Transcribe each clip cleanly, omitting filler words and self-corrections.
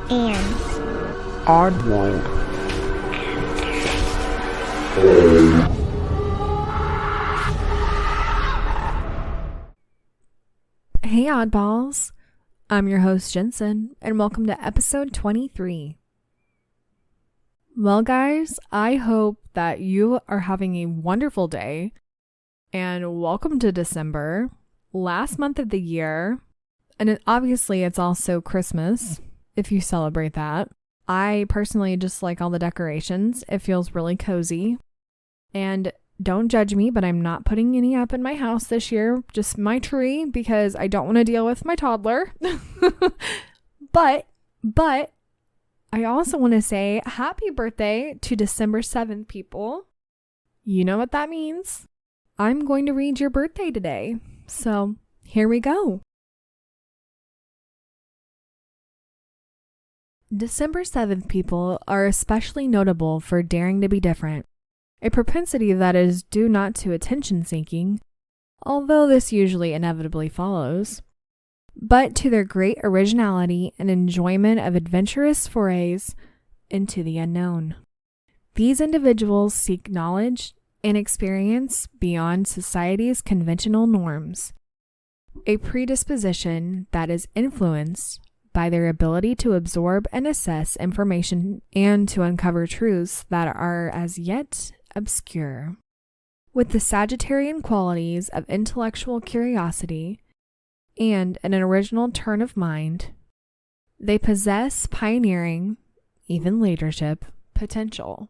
and Oddworld. Hey oddballs, I'm your host Jensen, and welcome to episode 23. Well guys, I hope that you are having a wonderful day, and welcome to December, last month of the year, and obviously it's also Christmas, if you celebrate that. I personally just like all the decorations. It feels really cozy, and don't judge me, but I'm not putting any up in my house this year. Just my tree, because I don't want to deal with my toddler. But I also want to say happy birthday to December 7th, people. You know what that means. I'm going to read your birthday today. So here we go. December 7th people are especially notable for daring to be different. A propensity that is due not to attention-seeking, although this usually inevitably follows, but to their great originality and enjoyment of adventurous forays into the unknown. These individuals seek knowledge and experience beyond society's conventional norms, a predisposition that is influenced by their ability to absorb and assess information and to uncover truths that are as yet obscure. With the Sagittarian qualities of intellectual curiosity and an original turn of mind, they possess pioneering, even leadership, potential.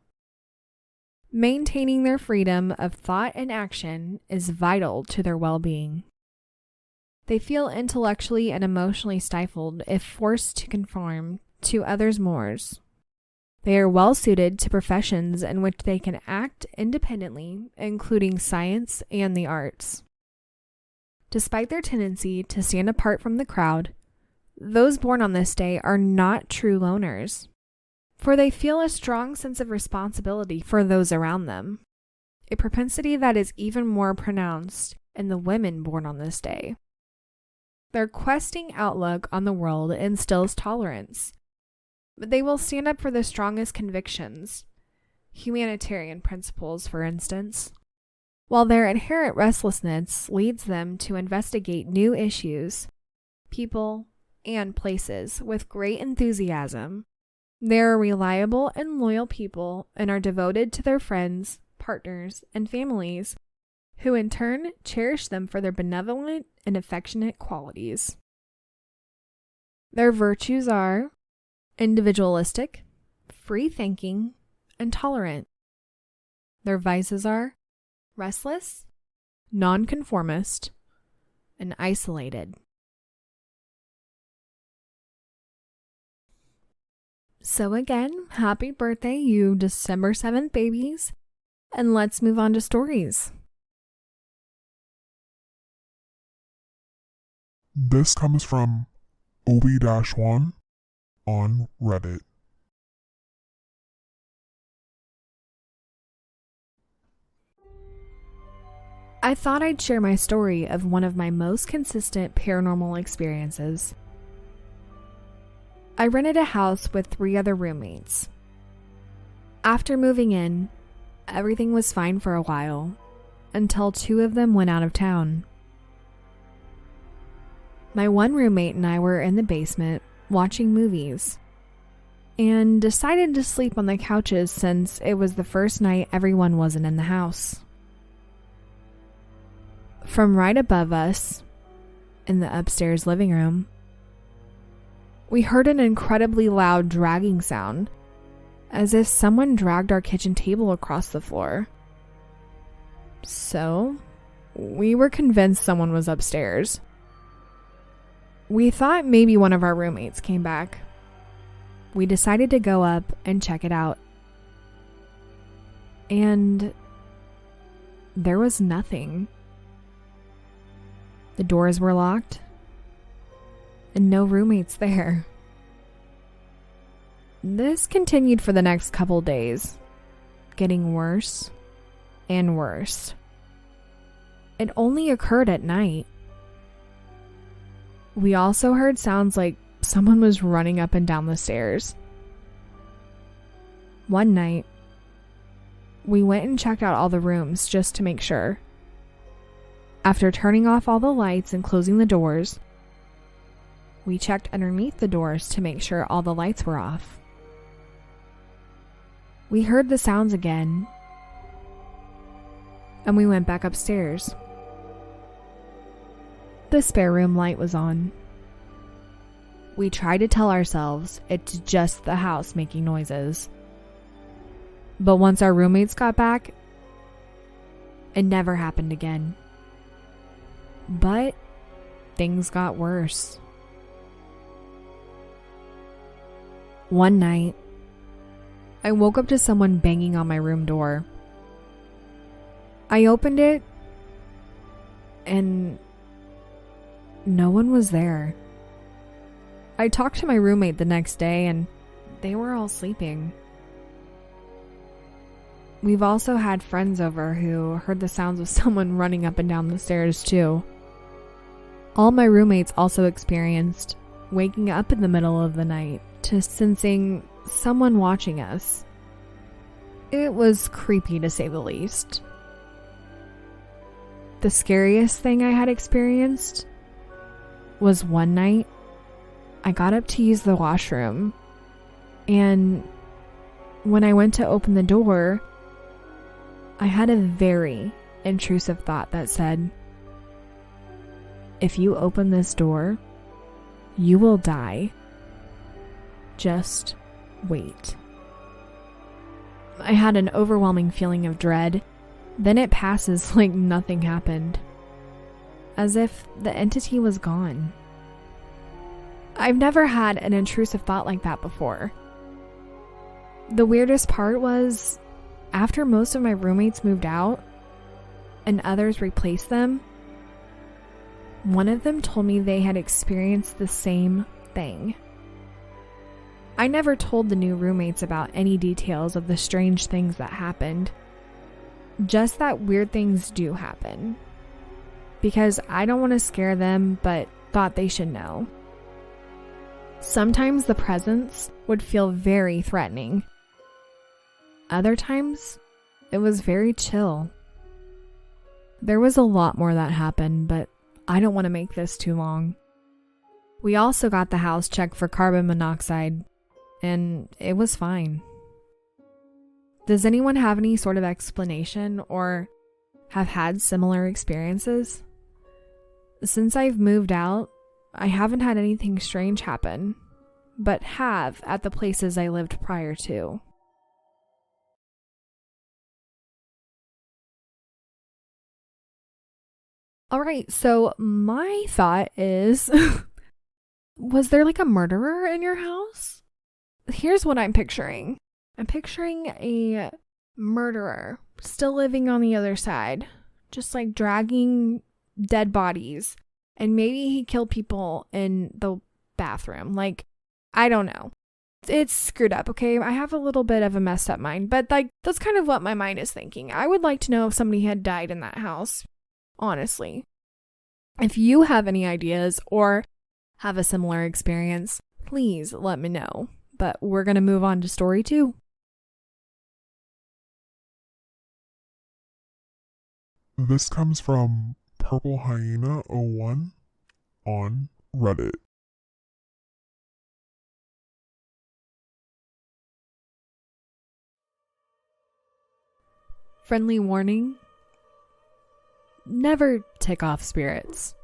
Maintaining their freedom of thought and action is vital to their well-being. They feel intellectually and emotionally stifled if forced to conform to others' mores. They are well suited to professions in which they can act independently, including science and the arts. Despite their tendency to stand apart from the crowd, those born on this day are not true loners, for they feel a strong sense of responsibility for those around them, a propensity that is even more pronounced in the women born on this day. Their questing outlook on the world instills tolerance, but they will stand up for the strongest convictions, humanitarian principles, for instance, while their inherent restlessness leads them to investigate new issues, people, and places with great enthusiasm. They are reliable and loyal people and are devoted to their friends, partners, and families, who in turn cherish them for their benevolent and affectionate qualities. Their virtues are individualistic, free-thinking, and tolerant. Their vices are restless, nonconformist, and isolated. So again, happy birthday, you December 7th babies, and let's move on to stories. This comes from Obii-Wann on Reddit. I thought I'd share my story of one of my most consistent paranormal experiences. I rented a house with 3 other roommates. After moving in, everything was fine for a while, until 2 of them went out of town. My one roommate and I were in the basement watching movies and decided to sleep on the couches since it was the first night everyone wasn't in the house. From right above us, in the upstairs living room, we heard an incredibly loud dragging sound, as if someone dragged our kitchen table across the floor. So, we were convinced someone was upstairs. We thought maybe one of our roommates came back. We decided to go up and check it out. And there was nothing. The doors were locked, and no roommates there. This continued for the next couple days, getting worse and worse. It only occurred at night. We also heard sounds like someone was running up and down the stairs. One night, we went and checked out all the rooms just to make sure. After turning off all the lights and closing the doors, we checked underneath the doors to make sure all the lights were off. We heard the sounds again, and we went back upstairs. The spare room light was on. We tried to tell ourselves it's just the house making noises. But once our roommates got back, it never happened again. But things got worse. One night, I woke up to someone banging on my room door. I opened it, and no one was there. I talked to my roommate the next day, and they were all sleeping. We've also had friends over who heard the sounds of someone running up and down the stairs too. All my roommates also experienced waking up in the middle of the night to sensing someone watching us. It was creepy to say the least. The scariest thing I had experienced was one night I got up to use the washroom, and when I went to open the door, I had a very intrusive thought that said, "If you open this door, you will die. Just wait." I had an overwhelming feeling of dread. Then it passes like nothing happened, as if the entity was gone. I've never had an intrusive thought like that before. The weirdest part was, after most of my roommates moved out and others replaced them, one of them told me they had experienced the same thing. I never told the new roommates about any details of the strange things that happened. Just that weird things do happen. Because I don't want to scare them, but thought they should know. Sometimes the presence would feel very threatening. Other times, it was very chill. There was a lot more that happened, but I don't want to make this too long. We also got the house checked for carbon monoxide, and it was fine. Does anyone have any sort of explanation or have had similar experiences? Since I've moved out, I haven't had anything strange happen, but have at the places I lived prior to. Alright, so my thought is, was there like a murderer in your house? Here's what I'm picturing. I'm picturing a murderer still living on the other side, just like dragging dead bodies. And maybe he killed people in the bathroom. Like, I don't know. It's screwed up, okay? I have a little bit of a messed up mind, but like, that's kind of what my mind is thinking. I would like to know if somebody had died in that house, honestly. If you have any ideas or have a similar experience, please let me know. But we're going to move on to story 2. This comes from Purple Hyena 01 on Reddit. Friendly warning: never tick off spirits.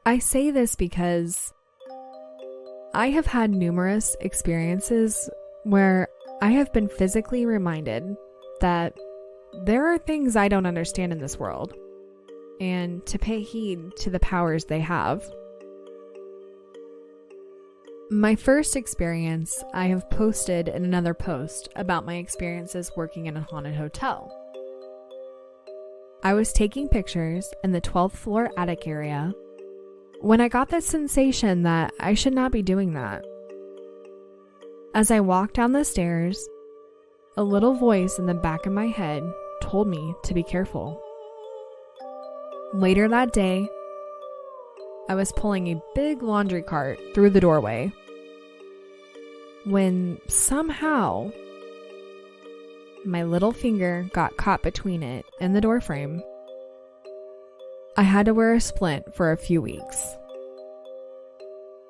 I say this because I have had numerous experiences where I have been physically reminded that there are things I don't understand in this world, and to pay heed to the powers they have. My first experience I have posted in another post about my experiences working in a haunted hotel. I was taking pictures in the 12th floor attic area when I got this sensation that I should not be doing that. As I walked down the stairs, a little voice in the back of my head told me to be careful. Later that day, I was pulling a big laundry cart through the doorway when somehow my little finger got caught between it and the door frame. I had to wear a splint for a few weeks.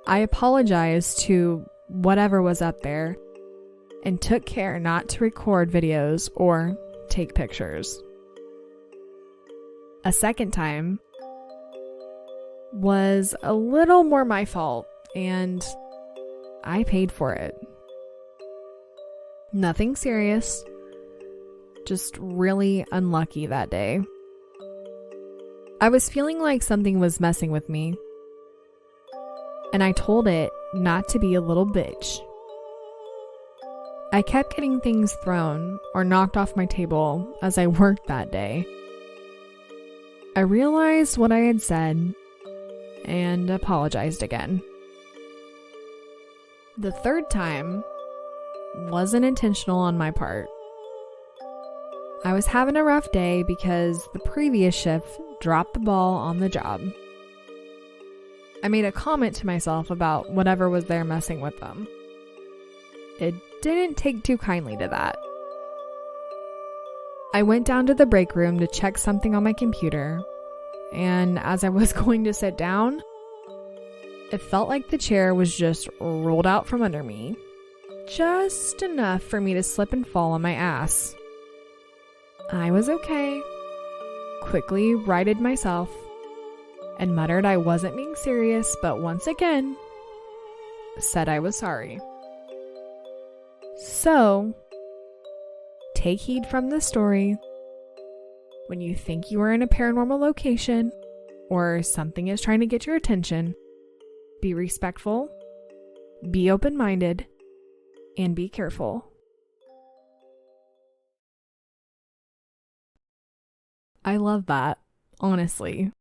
I apologized to whatever was up there and took care not to record videos or take pictures. A second time was a little more my fault, and I paid for it. Nothing serious, just really unlucky that day. I was feeling like something was messing with me, and I told it not to be a little bitch. I kept getting things thrown or knocked off my table as I worked that day. I realized what I had said and apologized again. The third time wasn't intentional on my part. I was having a rough day because the previous shift dropped the ball on the job. I made a comment to myself about whatever was there messing with them. It didn't take too kindly to that. I went down to the break room to check something on my computer, and as I was going to sit down, it felt like the chair was just rolled out from under me, just enough for me to slip and fall on my ass. I was okay, quickly righted myself, and muttered I wasn't being serious, but once again, said I was sorry. So, take heed from this story. When you think you are in a paranormal location, or something is trying to get your attention, be respectful, be open-minded, and be careful. I love that, honestly.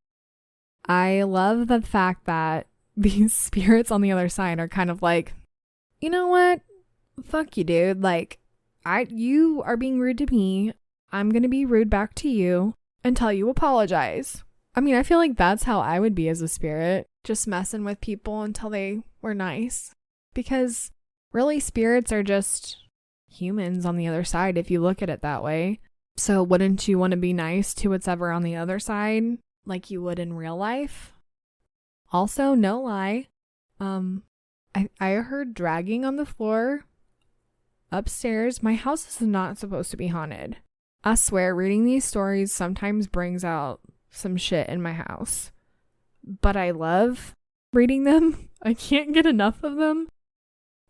I love the fact that these spirits on the other side are kind of like, you know what? Fuck you, dude. Like, you are being rude to me. I'm gonna be rude back to you until you apologize. I mean, I feel like that's how I would be as a spirit. Just messing with people until they were nice. Because really, spirits are just humans on the other side if you look at it that way. So wouldn't you want to be nice to what's ever on the other side like you would in real life? Also, no lie. I heard dragging on the floor upstairs. My house is not supposed to be haunted. I swear, reading these stories sometimes brings out some shit in my house. But I love reading them. I can't get enough of them.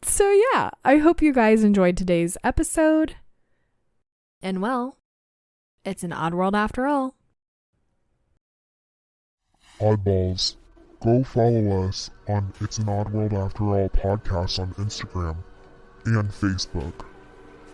So yeah, I hope you guys enjoyed today's episode. And well, it's an odd world after all. Oddballs, go follow us on It's an Odd World After All podcast on Instagram and Facebook.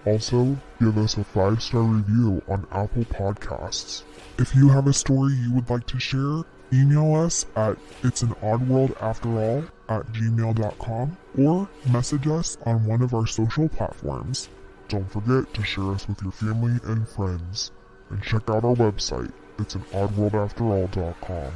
Also, give us a 5-star review on Apple Podcasts. If you have a story you would like to share, email us at itsanoddworldafterall@gmail.com or message us on one of our social platforms. Don't forget to share us with your family and friends. And check out our website, itsanoddworldafterall.com.